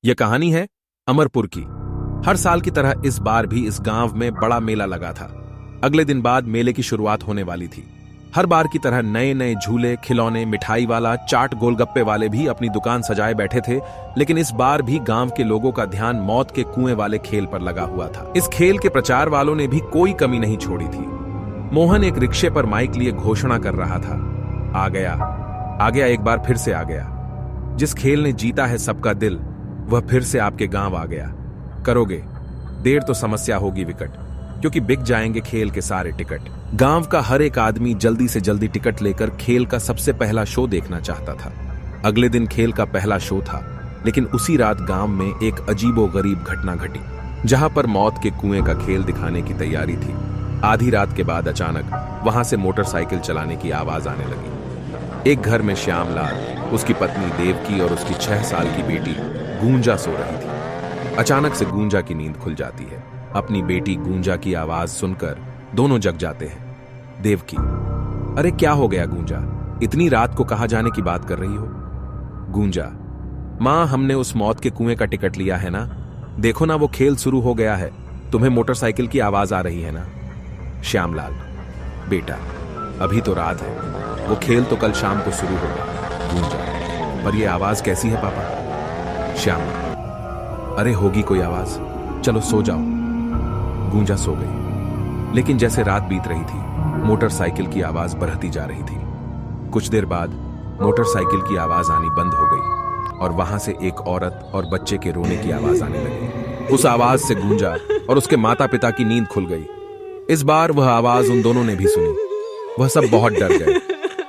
यह कहानी है अमरपुर की। हर साल की तरह इस बार भी इस गांव में बड़ा मेला लगा था। अगले दिन बाद मेले की शुरुआत होने वाली थी। हर बार की तरह नए नए झूले, खिलौने, मिठाई वाला, चाट, गोलगप्पे वाले भी अपनी दुकान सजाए बैठे थे। लेकिन इस बार भी गांव के लोगों का ध्यान मौत के कुएं वाले खेल पर लगा हुआ था। इस खेल के प्रचार वालों ने भी कोई कमी नहीं छोड़ी थी। मोहन एक रिक्शे पर माइक लिए घोषणा कर रहा था, आ गया, एक बार फिर से आ गया। जिस खेल ने जीता है सबका दिल, वह फिर से आपके गांव आ गया। करोगे देर तो समस्या होगी विकट, क्योंकि बिक जाएंगे खेल के सारे टिकट। गांव का हर एक आदमी जल्दी से जल्दी टिकट लेकर खेल का सबसे पहला शो देखना चाहता था। अगले दिन खेल का पहला शो था, लेकिन उसी रात गांव में एक अजीबोगरीब घटना घटी, जहां पर मौत के कुएं का खेल दिखाने की तैयारी थी। आधी रात के बाद अचानक वहां से मोटरसाइकिल चलाने की आवाज आने लगी। एक घर में श्यामलाल, उसकी पत्नी देवकी और उसकी 6 साल की बेटी गूंजा सो रही थी। अचानक से गूंजा की नींद खुल जाती है। अपनी बेटी गूंजा की आवाज सुनकर दोनों जग जाते हैं। देवकी, अरे क्या हो गया गूंजा, इतनी रात को कहां जाने की बात कर रही हो? गूंजा, मां हमने उस मौत के कुएं का टिकट लिया है ना, देखो ना वो खेल शुरू हो गया है, तुम्हें मोटरसाइकिल की आवाज आ रही है ना? श्यामलाल, बेटा अभी तो रात है, वो खेल तो कल शाम को शुरू होगा। गूंजा, पर ये आवाज कैसी है पापा? श्यामलाल, अरे होगी कोई आवाज, चलो सो जाओ। गूंजा सो गई, लेकिन जैसे रात बीत रही थी, मोटरसाइकिल की आवाज बढ़ती जा रही थी। कुछ देर बाद मोटरसाइकिल की आवाज आनी बंद हो गई और वहां से एक औरत और बच्चे के रोने की आवाज आने लगी। उस आवाज से गूंजा और उसके माता पिता की नींद खुल गई। इस बार वह आवाज उन दोनों ने भी सुनी। वह सब बहुत डर गए।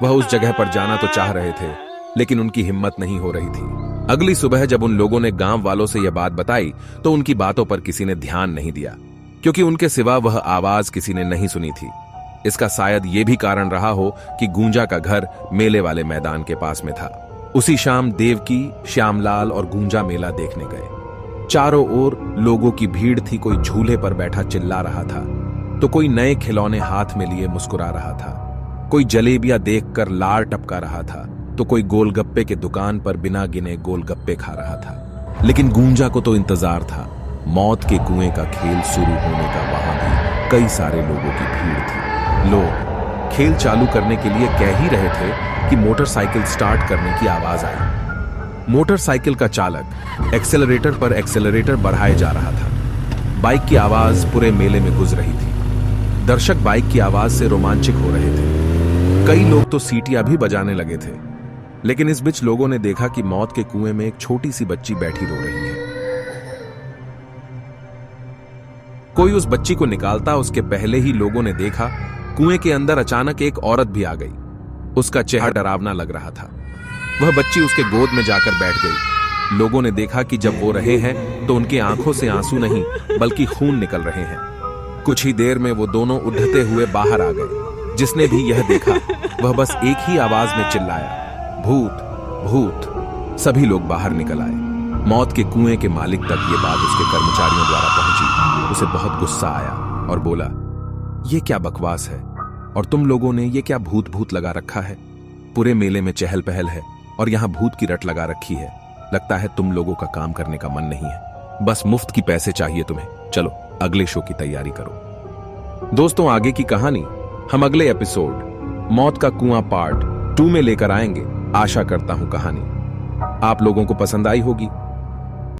वह उस जगह पर जाना तो चाह रहे थे, लेकिन उनकी हिम्मत नहीं हो रही थी। अगली सुबह जब उन लोगों ने गांव वालों से यह बात बताई, तो उनकी बातों पर किसी ने ध्यान नहीं दिया, क्योंकि उनके सिवा वह आवाज किसी ने नहीं सुनी थी। इसका शायद यह भी कारण रहा हो कि गूंजा का घर मेले वाले मैदान के पास में था। उसी शाम देवकी, श्यामलाल और गूंजा मेला देखने गए। चारों ओर लोगों की भीड़ थी। कोई झूले पर बैठा चिल्ला रहा था, तो कोई नए खिलौने हाथ में लिए मुस्कुरा रहा था, कोई जलेबियां देखकर लार टपका रहा था, तो कोई गोलगप्पे के दुकान पर बिना गिने गोलगप्पे खा रहा था। लेकिन गूंजा को तो इंतजार था, मौत के कुएं का खेल शुरू होने का। वहां भी कई सारे लोगों की भीड़ थी। लोग खेल चालू करने के लिए कह ही रहे थे कि मोटरसाइकिल स्टार्ट करने की आवाज आई। मोटरसाइकिल का चालक एक्सेलरेटर पर एक्सेलरेटर बढ़ाए जा रहा था। बाइक की आवाज पूरे मेले में गुज रही थी। दर्शक बाइक की आवाज से रोमांचित हो रहे थे। कई लोग तो सीटियां भी बजाने लगे थे। लेकिन इस बीच लोगों ने देखा कि मौत के कुएं में एक छोटी सी बच्ची बैठी रो रही है। कोई उस बच्ची को निकालता उसके पहले ही लोगों ने देखा कुएं के अंदर अचानक एक औरत भी आ गई। उसका चेहरा डरावना लग रहा था। वह बच्ची उसके गोद में जाकर बैठ गई। लोगों ने देखा कि जब वो रहे हैं तो उनकी आंखों से आंसू नहीं बल्कि खून निकल रहे हैं। कुछ ही देर में वो दोनों उठते हुए बाहर आ गए। जिसने भी यह देखा वह बस एक ही आवाज में चिल्लाया, भूत भूत। सभी लोग बाहर निकल आए। मौत के कुएं के मालिक तक ये बात उसके कर्मचारियों द्वारा पहुंची। उसे बहुत गुस्सा आया और बोला, ये क्या बकवास है, और तुम लोगों ने ये क्या भूत भूत लगा रखा है? पूरे मेले में चहल पहल है और यहाँ भूत की रट लगा रखी है। लगता है तुम लोगों का काम करने का मन नहीं है, बस मुफ्त की पैसे चाहिए तुम्हें। चलो अगले शो की तैयारी करो। दोस्तों, आगे की कहानी हम अगले एपिसोड मौत का कुआं पार्ट 2 में लेकर आएंगे। आशा करता हूं कहानी आप लोगों को पसंद आई होगी।